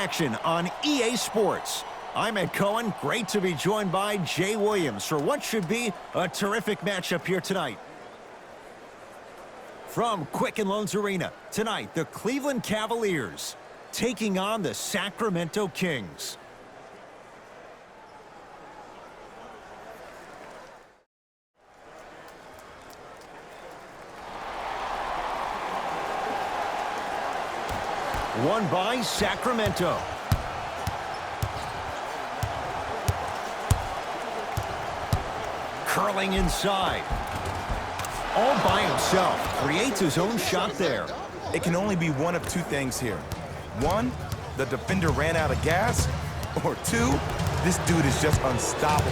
action on EA Sports. I'm Ed Cohen. Great to be joined by Jay Williams for what should be a terrific matchup here tonight. From Quicken Loans Arena, tonight the Cleveland Cavaliers taking on the Sacramento Kings. Won by Sacramento. Curling inside. All by himself. Creates his own shot there. It can only be one of two things here. One, the defender ran out of gas. Or two, this dude is just unstoppable.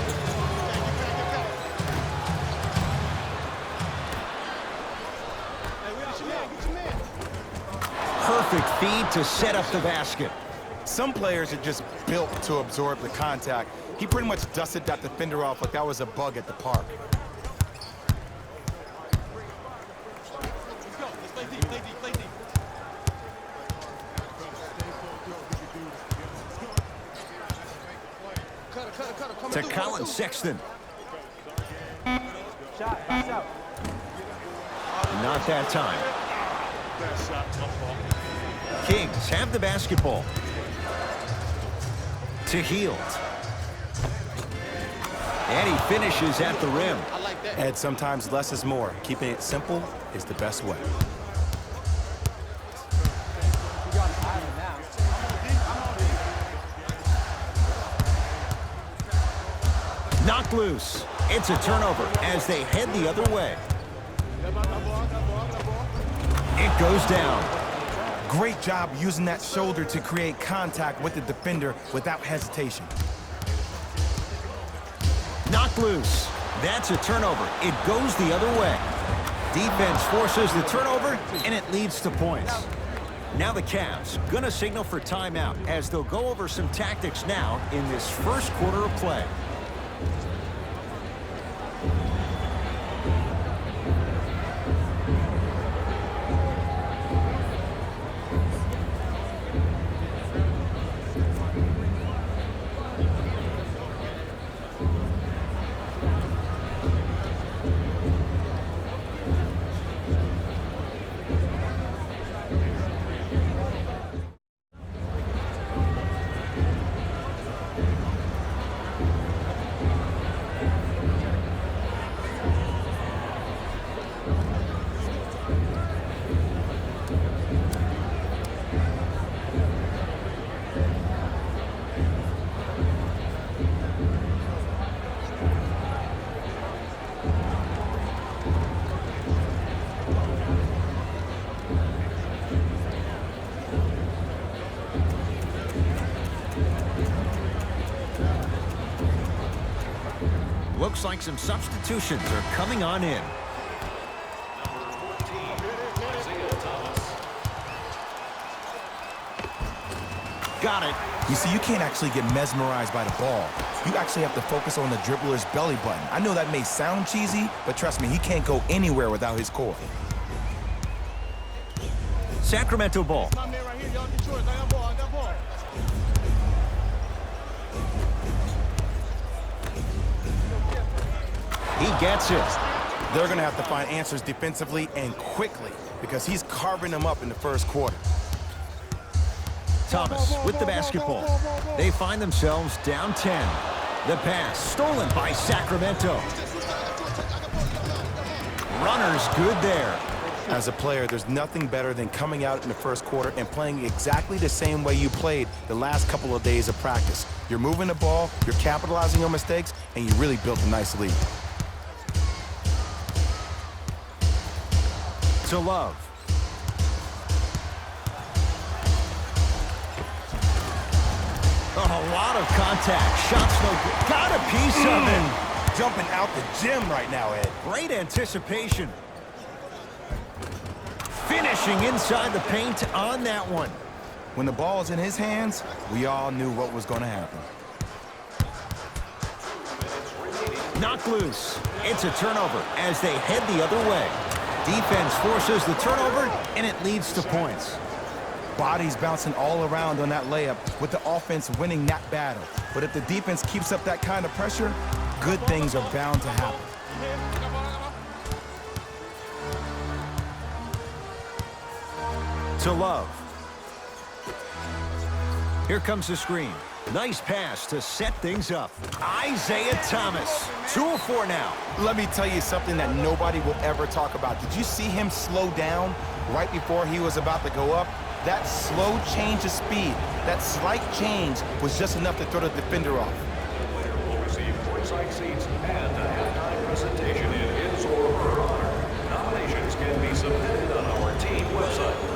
Perfect feed to set up the basket. Some players are just built to absorb the contact. He pretty much dusted that defender off like that was a bug at the park. To Colin Sexton. Not that time. Kings have the basketball. To Hield. And he finishes at the rim. Ed, sometimes less is more. Keeping it simple is the best way. Knocked loose. It's a turnover as they head the other way. It goes down. Great job using that shoulder to create contact with the defender without hesitation. Knocked loose. That's a turnover. It goes the other way. Defense forces the turnover, and it leads to points. Now the Cavs gonna signal for timeout as they'll go over some tactics now in this first quarter of play. Looks like some substitutions are coming on in. Got it. You see, you can't actually get mesmerized by the ball. You actually have to focus on the dribbler's belly button. I know that may sound cheesy, but trust me, he can't go anywhere without his core. Sacramento ball. He gets it. They're going to have to find answers defensively and quickly because he's carving them up in the first quarter. Thomas with the basketball. They find themselves down 10. The pass stolen by Sacramento. Runner's good there. As a player, there's nothing better than coming out in the first quarter and playing exactly the same way you played the last couple of days of practice. You're moving the ball, you're capitalizing on mistakes, and you really built a nice lead. To Love. A lot of contact. Shots no good. Got a piece of it. Jumping out the gym right now, Ed. Great anticipation. Finishing inside the paint on that one. When the ball is in his hands, we all knew what was going to happen. Knocked loose. It's a turnover as they head the other way. Defense forces the turnover, and it leads to points. Bodies bouncing all around on that layup with the offense winning that battle. But if the defense keeps up that kind of pressure, good things are bound to happen. To Love. Here comes the screen. Nice pass to set things up. Isaiah Thomas. 2 of 4 now. Let me tell you something that nobody will ever talk about. Did you see him slow down right before he was about to go up? That slow change of speed, that slight change was just enough to throw the defender off. The winner will receive courtside seats and a halftime presentation in his or her honor. Nominations can be submitted on our team website.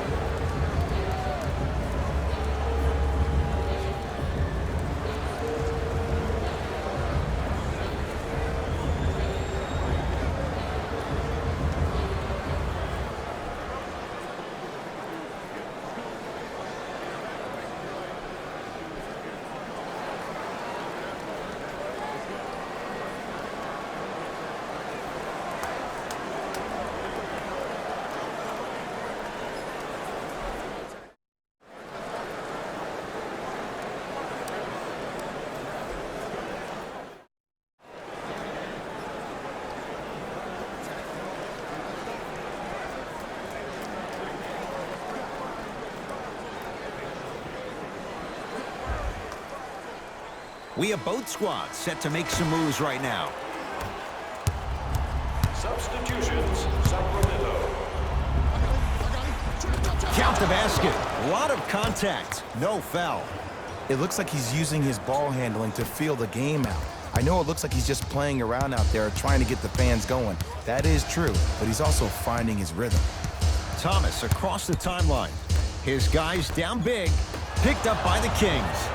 We have both squads set to make some moves right now. Substitutions, Sacramento. Count the basket. A lot of contact. No foul. It looks like he's using his ball handling to feel the game out. I know it looks like he's just playing around out there trying to get the fans going. That is true, but he's also finding his rhythm. Thomas across the timeline. His guys down big. Picked up by the Kings.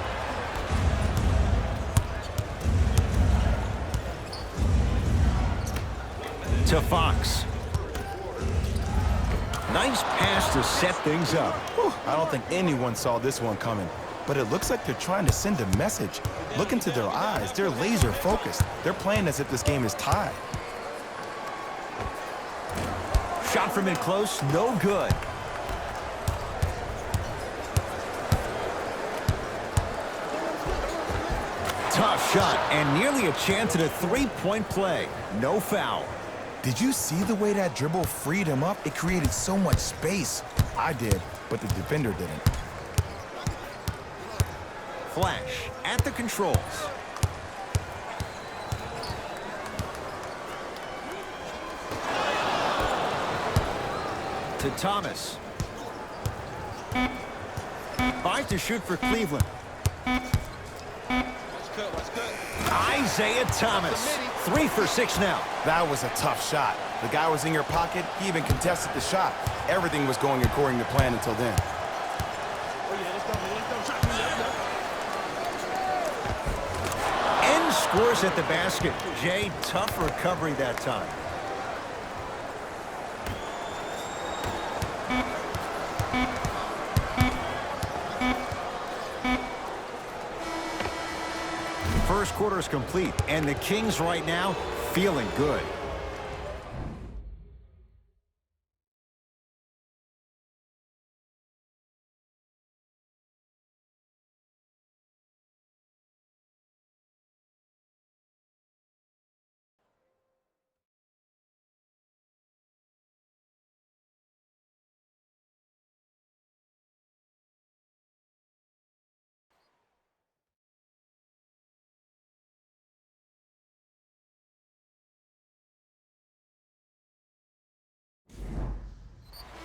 To Fox. Nice pass to set things up. Whew, I don't think anyone saw this one coming, but it looks like they're trying to send a message. Look into their eyes. They're laser focused. They're playing as if this game is tied. Shot from in close, no good. Tough shot and nearly a chance at a three-point play. No foul. Did you see the way that dribble freed him up? It created so much space. I did, but the defender didn't. Flash at the controls. To Thomas. 5 to shoot for Cleveland. Isaiah Thomas. 3 for 6 now. That was a tough shot. The guy was in your pocket. He even contested the shot. Everything was going according to plan until then. End scores at the basket. Jay, tough recovery that time. First quarter is complete, and the Kings right now feeling good.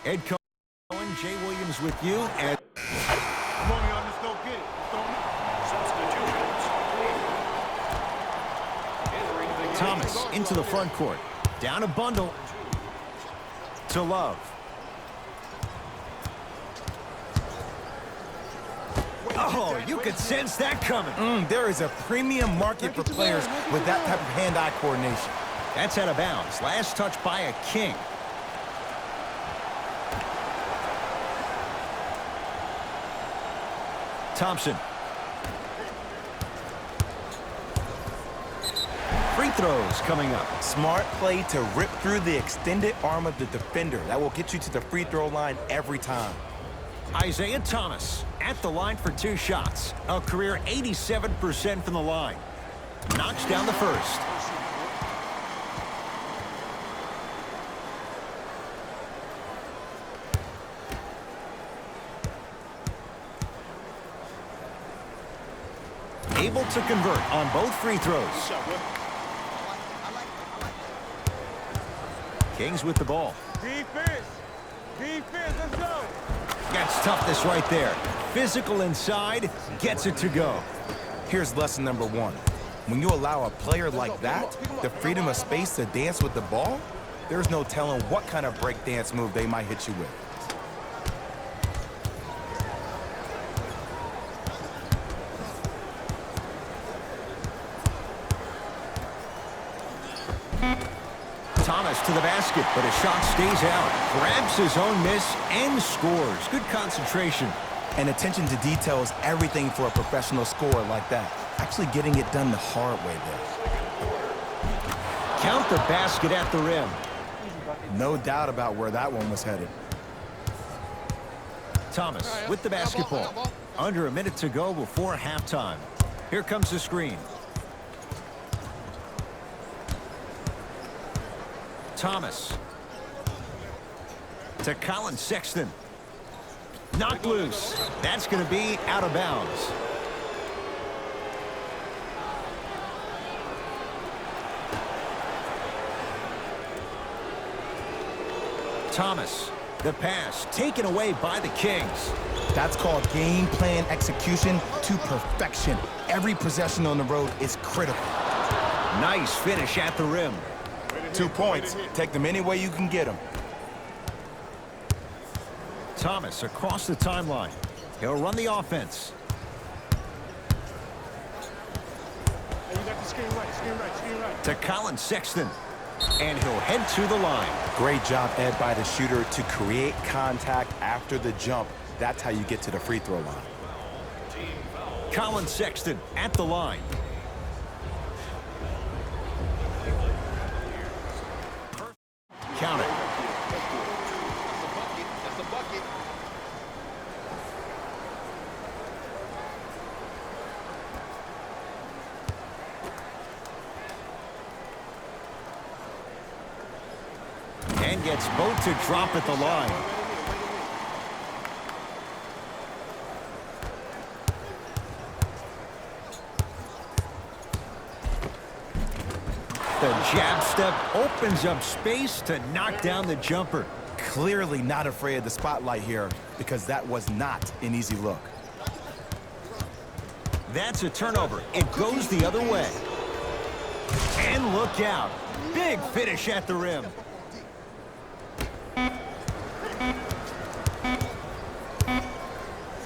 Ed Cohen, Jay Williams with you. And Come on, y'all, let's go get it. Substitutions. Entering the Thomas into the front court. Down a bundle. To Love. Oh, you could sense that coming. There is a premium market for players with that type of hand-eye coordination. That's out of bounds. Last touch by a King. Thompson. Free throws coming up. Smart play to rip through the extended arm of the defender. That will get you to the free throw line every time. Isaiah Thomas at the line for 2 shots. A career 87% from the line. Knocks down the first. Able to convert on both free throws. Kings with the ball. Defense. Defense, let's go. That's toughness right there. Physical inside, gets it to go. Here's lesson number 1. When you allow a player like that the freedom of space to dance with the ball, there's no telling what kind of break dance move they might hit you with. Thomas to the basket, but his shot stays out. Grabs his own miss and scores. Good concentration. And attention to detail is everything for a professional scorer like that. Actually getting it done the hard way there. Count the basket at the rim. No doubt about where that one was headed. Thomas with the basketball. Under a minute to go before halftime. Here comes the screen. Thomas to Colin Sexton. Knocked loose. That's going to be out of bounds. Thomas, the pass taken away by the Kings. That's called game plan execution to perfection. Every possession on the road is critical. Nice finish at the rim. 2 points. Take them any way you can get them. Thomas across the timeline. He'll run the offense. Hey, you got the screen right. To Colin Sexton. And he'll head to the line. Great job, Ed, by the shooter to create contact after the jump. That's how you get to the free throw line. Colin Sexton at the line. Count it. That's a bucket. And gets both to drop at the line. The jab step opens up space to knock down the jumper. Clearly not afraid of the spotlight here because that was not an easy look. That's a turnover. It goes the other way. And look out. Big finish at the rim.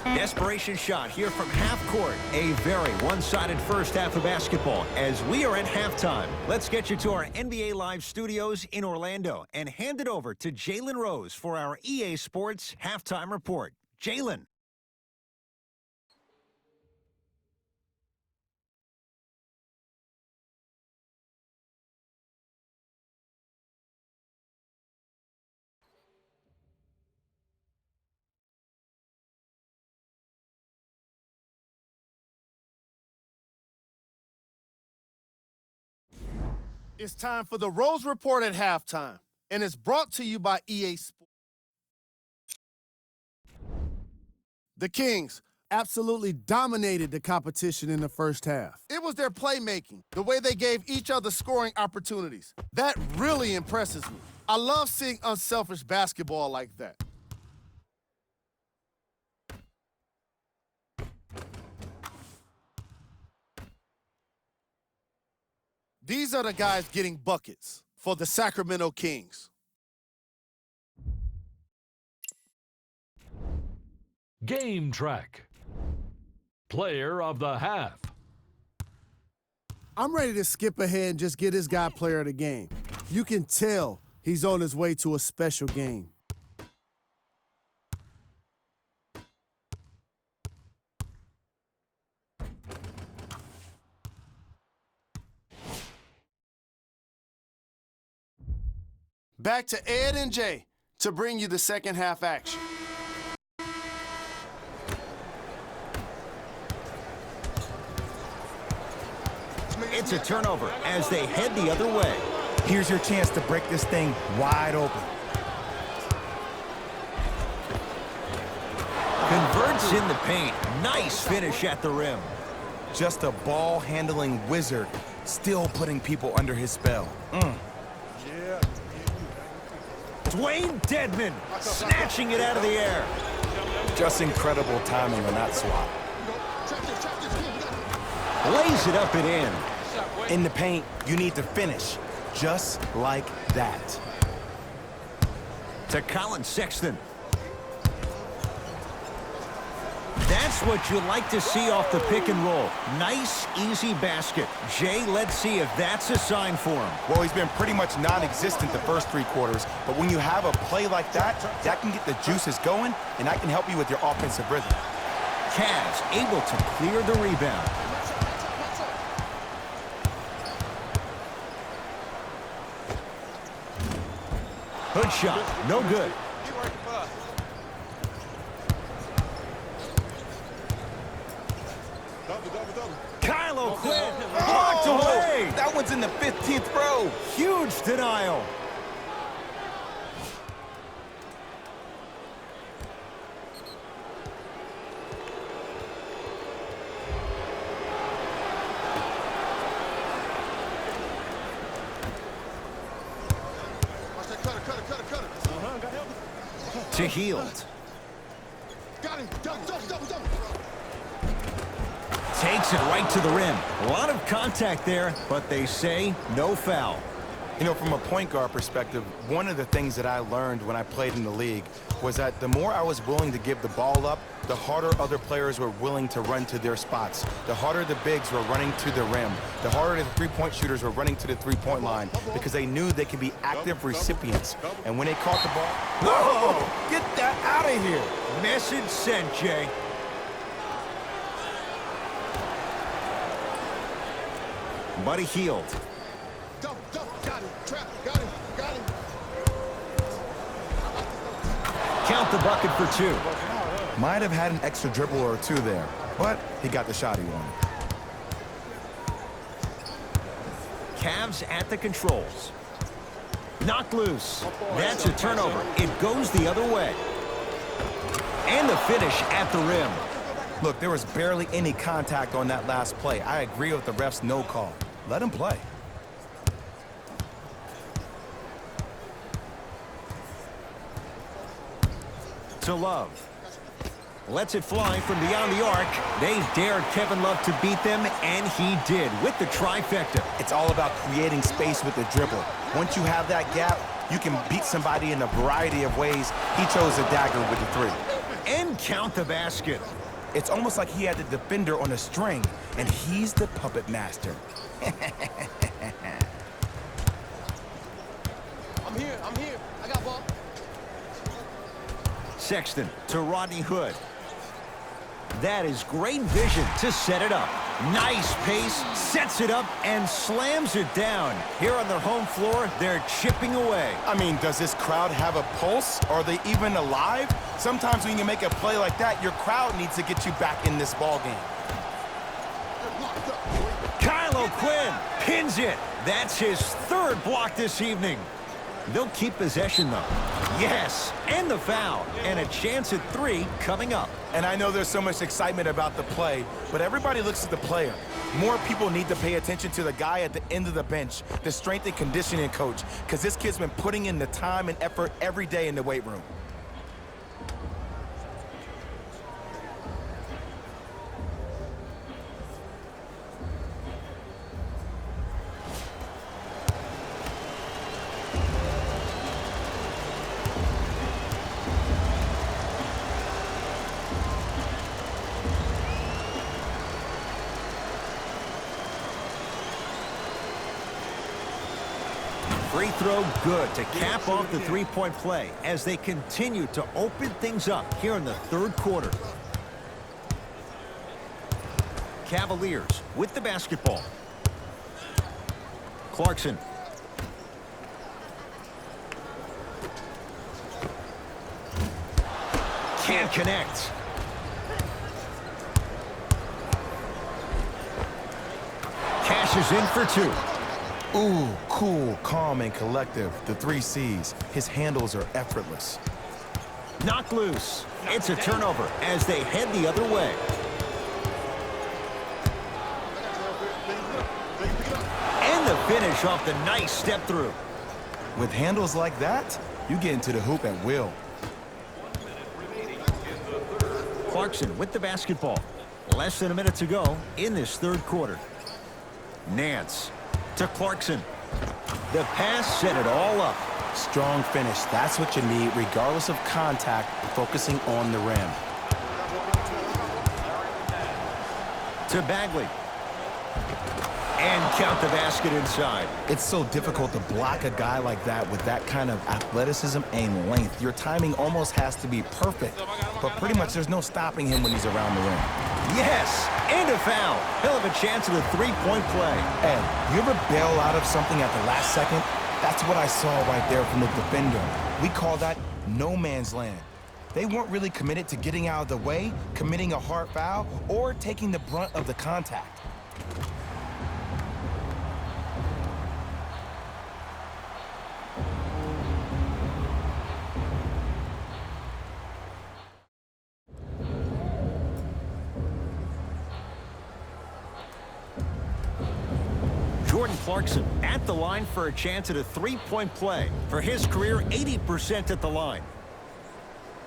Desperation shot here from half court. A very one-sided first half of basketball as we are at halftime. Let's get you to our NBA Live studios in Orlando and hand it over to Jalen Rose for our EA Sports halftime report. Jalen. It's time for the Rose Report at halftime, and it's brought to you by EA Sports. The Kings absolutely dominated the competition in the first half. It was their playmaking, the way they gave each other scoring opportunities. That really impresses me. I love seeing unselfish basketball like that. These are the guys getting buckets for the Sacramento Kings. Game track. Player of the half. I'm ready to skip ahead and just get this guy player of the game. You can tell he's on his way to a special game. Back to Ed and Jay to bring you the second half action. It's a turnover as they head the other way. Here's your chance to break this thing wide open. Converts in the paint. Nice finish at the rim. Just a ball-handling wizard, still putting people under his spell. Dwayne Dedman snatching it out of the air. Just incredible timing on that swat. Lays it up and in. In the paint, you need to finish, just like that. To Colin Sexton. That's what you like to see off the pick and roll. Nice, easy basket. Jay, let's see if that's a sign for him. Well, he's been pretty much non-existent the first 3 quarters, but when you have a play like that, that can get the juices going, and that can help you with your offensive rhythm. Cavs able to clear the rebound. Hood shot, no good. Kyle O'Quinn blocked away. That one's in the 15th row. Huge denial. To Hield. Got him. Double. Takes it right to the rim. A lot of contact there, but they say no foul. You know, from a point guard perspective, one of the things that I learned when I played in the league was that the more I was willing to give the ball up, the harder other players were willing to run to their spots. The harder the bigs were running to the rim. The harder the three-point shooters were running to the three-point line because they knew they could be active recipients. And when they caught the ball, whoa, get that out of here. Message sent, Jay. Buddy Hield. Double. Got him. Trap. Got him. Count the bucket for 2. Might have had an extra dribble or 2 there, but he got the shot he wanted. Cavs at the controls. Knocked loose. That's a turnover. It goes the other way. And the finish at the rim. Look, there was barely any contact on that last play. I agree with the ref's no call. Let him play. To Love. Lets it fly from beyond the arc. They dared Kevin Love to beat them, and he did with the trifecta. It's all about creating space with the dribble. Once you have that gap, you can beat somebody in a variety of ways. He chose a dagger with the 3. And count the basket. It's almost like he had the defender on a string, and he's the puppet master. I'm here. I got ball. Sexton to Rodney Hood. That is great vision to set it up. Nice pace, sets it up, and slams it down. Here on their home floor, they're chipping away. I mean, does this crowd have a pulse? Are they even alive? Sometimes when you make a play like that, your crowd needs to get you back in this ball game. Kyle O'Quinn pins it. That's his 3rd block this evening. They'll keep possession, though. Yes, and the foul. And a chance at 3 coming up. And I know there's so much excitement about the play, but everybody looks at the player. More people need to pay attention to the guy at the end of the bench, the strength and conditioning coach, because this kid's been putting in the time and effort every day in the weight room. Free throw good to cap off the three-point play as they continue to open things up here in the 3rd quarter. Cavaliers with the basketball. Clarkson. Can't connect. This is in for two. Ooh, cool, calm, and collective. The 3 C's. His handles are effortless. Knocked loose. It's a turnover as they head the other way. And the finish off the nice step through. With handles like that, you get into the hoop at will. Clarkson with the basketball. Less than a minute to go in this third quarter. Nance to Clarkson. The pass set it all up. Strong finish. That's what you need, regardless of contact, focusing on the rim. To Bagley. And count the basket inside. It's so difficult to block a guy like that with that kind of athleticism and length. Your timing almost has to be perfect, but pretty much there's no stopping him when he's around the rim. Yes, and a foul. He'll have a chance at a three-point play. Ed, you ever bail out of something at the last second? That's what I saw right there from the defender. We call that no man's land. They weren't really committed to getting out of the way, committing a hard foul, or taking the brunt of the contact. Jordan Clarkson at the line for a chance at a three-point play. For his career, 80% at the line.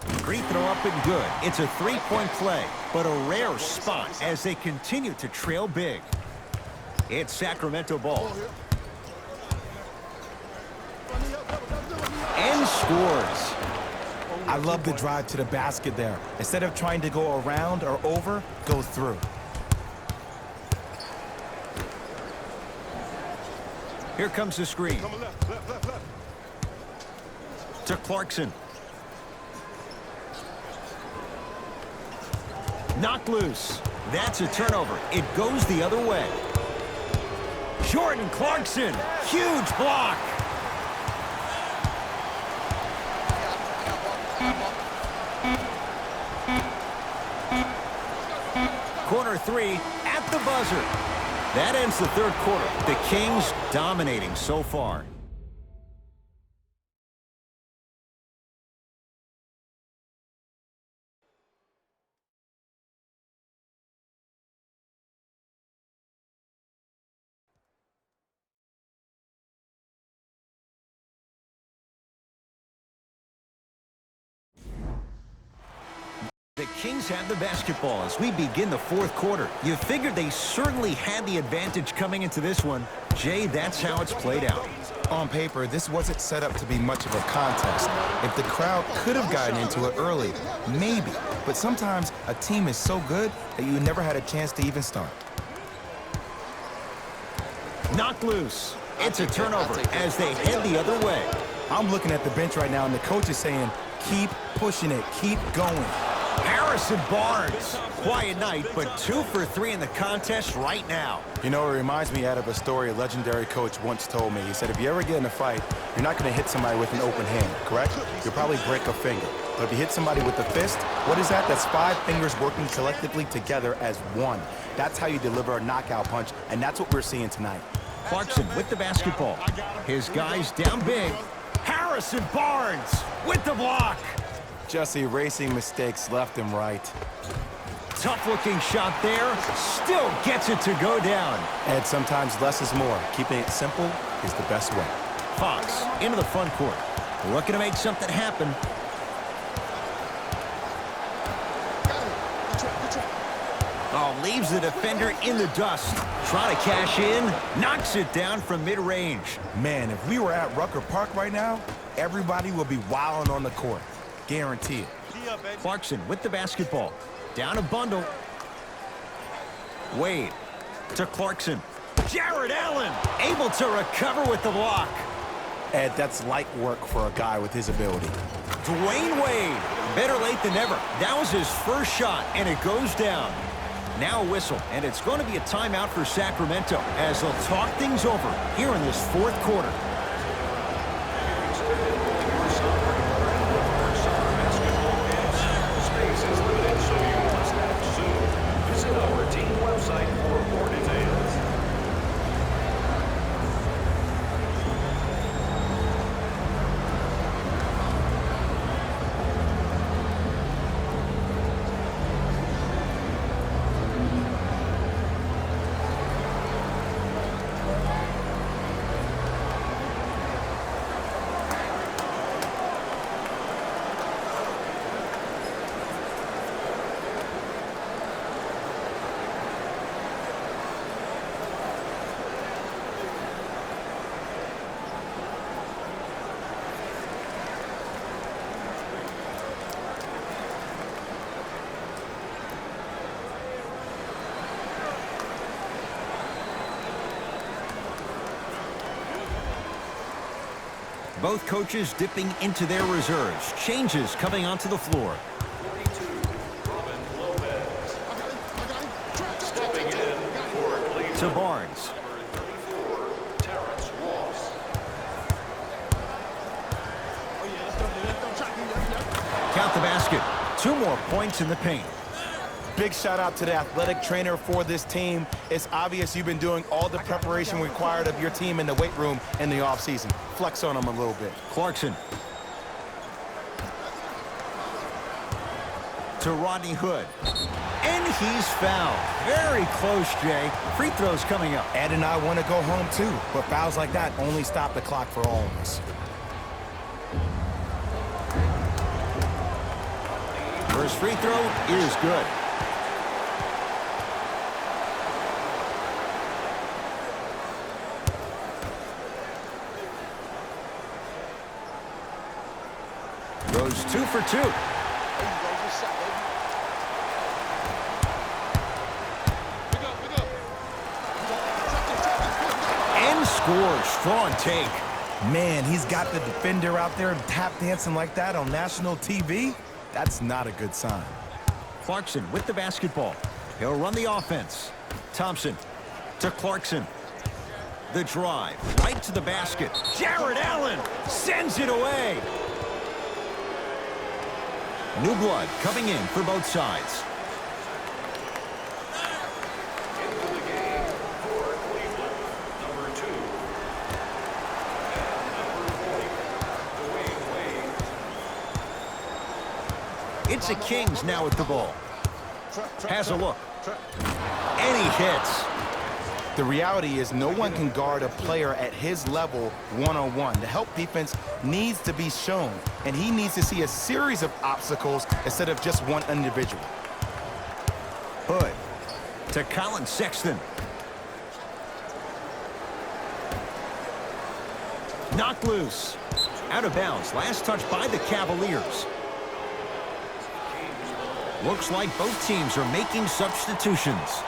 Free throw up and good. It's a three-point play, but a rare spot as they continue to trail big. It's Sacramento ball. And scores. I love the drive to the basket there. Instead of trying to go around or over, go through. Here comes the screen. To Clarkson. Knocked loose. That's a turnover. It goes the other way. Jordan Clarkson. Huge block. Corner three at the buzzer. That ends the third quarter. The Kings dominating so far. The Kings have the basketball as we begin the fourth quarter. You figured they certainly had the advantage coming into this one. Jay, that's how it's played out. On paper, this wasn't set up to be much of a contest. If the crowd could have gotten into it early, maybe. But sometimes a team is so good that you never had a chance to even start. Knocked loose. It's a turnover as they head the other way. I'm looking at the bench right now, and the coach is saying, keep pushing it, keep going. Harrison Barnes. Quiet night, but 2 for 3 in the contest right now. You know, it reminds me out of a story a legendary coach once told me. He said, if you ever get in a fight, you're not going to hit somebody with an open hand, correct? You'll probably break a finger. But if you hit somebody with a fist, what is that? That's 5 fingers working collectively together as one. That's how you deliver a knockout punch, and that's what we're seeing tonight. Clarkson with the basketball. His guys down big. Harrison Barnes with the block. Just erasing mistakes left and right. Tough-looking shot there. Still gets it to go down. And sometimes less is more. Keeping it simple is the best way. Fox into the front court. Looking to make something happen. Oh, leaves the defender in the dust. Trying to cash in. Knocks it down from mid-range. Man, if we were at Rucker Park right now, everybody would be wilding on the court. Guaranteed. Clarkson with the basketball. Down a bundle. Wade to Clarkson. Jared Allen able to recover with the block. Ed, that's light work for a guy with his ability. Dwayne Wade. Better late than never. That was his first shot, and it goes down. Now a whistle, and it's going to be a timeout for Sacramento as they'll talk things over here in this fourth quarter. Both coaches dipping into their reserves. Changes coming onto the floor. 42, Robin Lopez. Stepping in for Cleveland. To Barnes. Number 34, Terrence Ross. Count the basket. 2 more points in the paint. Big shout out to the athletic trainer for this team. It's obvious you've been doing all the preparation required of your team in the weight room in the offseason. Flex on them a little bit. Clarkson. To Rodney Hood. And he's fouled. Very close, Jay. Free throws coming up. Ed and I want to go home too, but fouls like that only stop the clock for all of us. First free throw is good. Goes 2 for 2. And scores. Strong take. Man, he's got the defender out there tap dancing like that on national TV. That's not a good sign. Clarkson with the basketball. He'll run the offense. Thompson to Clarkson. The drive right to the basket. Jared Allen sends it away. New blood coming in for both sides. Into the game for Cleveland. Number 2. And number 40, Dwayne Wade. It's the Kings now with the ball. Has a look. And he hits. The reality is no one can guard a player at his level one-on-one. The help defense needs to be shown, and he needs to see a series of obstacles instead of just one individual. Hood to Colin Sexton. Knocked loose. Out of bounds. Last touch by the Cavaliers. Looks like both teams are making substitutions.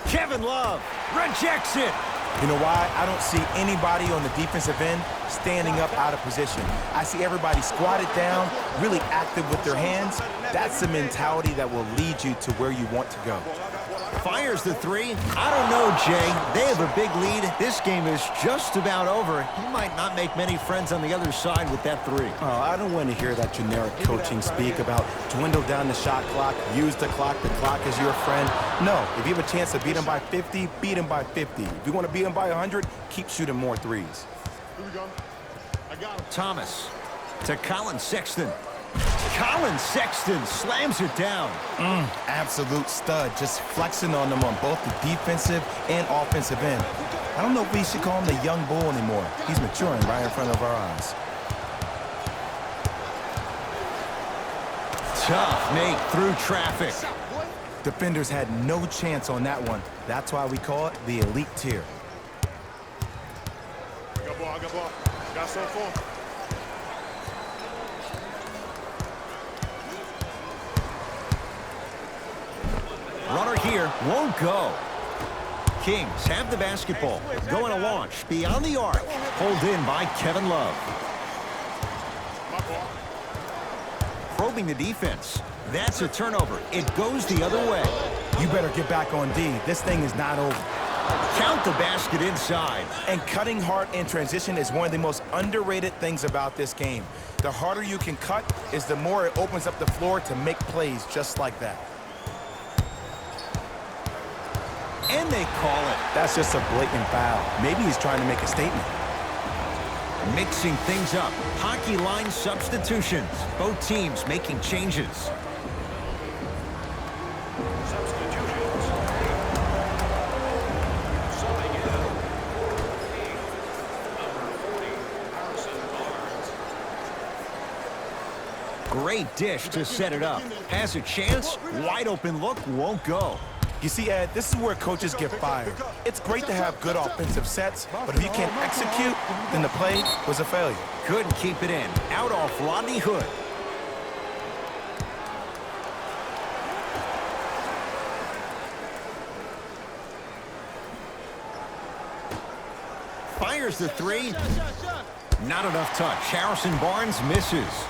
Kevin Love rejects it. You know why? I don't see anybody on the defensive end standing up out of position. I see everybody squatted down, really active with their hands. That's the mentality that will lead you to where you want to go. Fires the 3. I don't know, Jay. They have a big lead. This game is just about over. He might not make many friends on the other side with that 3. Oh, I don't want to hear that generic coaching speak about dwindle down the shot clock, use the clock is your friend. No, if you have a chance to beat them by 50, beat them by 50. If you want to beat them by 100, keep shooting more threes. Here we go. I got him. Thomas to Colin Sexton. Colin Sexton slams it down. Absolute stud, just flexing on them on both the defensive and offensive end. I don't know if we should call him the young bull anymore. He's maturing right in front of our eyes. Tough make through traffic. Defenders had no chance on that one. That's why we call it the elite tier. I got ball. Got so far. Runner here won't go. Kings have the basketball. Going to launch beyond the arc. Pulled in by Kevin Love. Probing the defense. That's a turnover. It goes the other way. You better get back on D. This thing is not over. Count the basket inside. And cutting hard in transition is one of the most underrated things about this game. The harder you can cut is the more it opens up the floor to make plays just like that. And they call it. That's just a blatant foul. Maybe he's trying to make a statement. Mixing things up. Hockey line substitutions. Both teams making changes. Substitutions. Subbing in for King. Number 40, Harrison Barnes. Great dish to set it up. Has a chance. Wide open look. Won't go. You see, Ed, this is where coaches get fired. It's great to have good offensive sets, but if you can't execute, then the play was a failure. Couldn't keep it in. Out off Rodney Hood. Fires the three. Not enough touch. Harrison Barnes misses.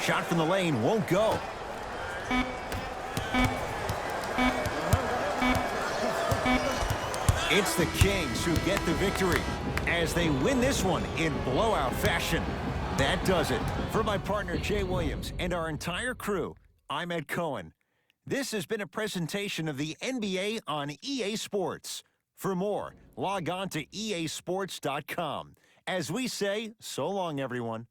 Shot from the lane won't go. It's the Kings who get the victory as they win this one in blowout fashion. That does it. For my partner Jay Williams and our entire crew, I'm Ed Cohen. This has been a presentation of the NBA on EA Sports. For more, log on to easports.com. As we say, so long, everyone.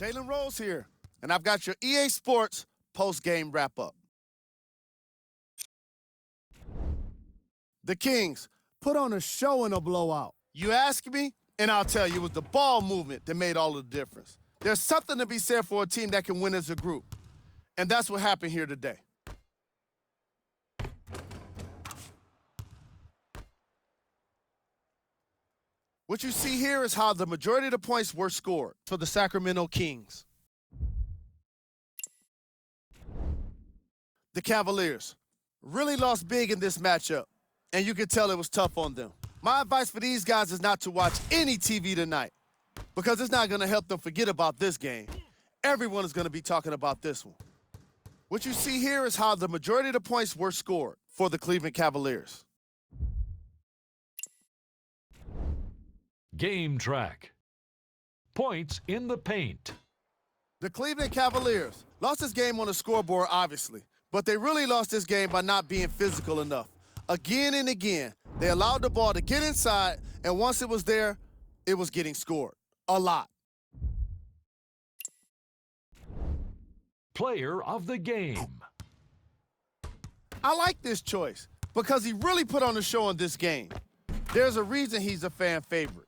Jalen Rose here, and I've got your EA Sports post-game wrap-up. The Kings put on a show in a blowout. You ask me, and I'll tell you, it was the ball movement that made all the difference. There's something to be said for a team that can win as a group, and that's what happened here today. What you see here is how the majority of the points were scored for the Sacramento Kings. The Cavaliers really lost big in this matchup, and you could tell it was tough on them. My advice for these guys is not to watch any TV tonight because it's not going to help them forget about this game. Everyone is going to be talking about this one. What you see here is how the majority of the points were scored for the Cleveland Cavaliers. Game track. Points in the paint. The Cleveland Cavaliers lost this game on the scoreboard, obviously, but they really lost this game by not being physical enough. Again and again, they allowed the ball to get inside, and once it was there, it was getting scored. A lot. Player of the game. I like this choice because he really put on the show in this game. There's a reason he's a fan favorite.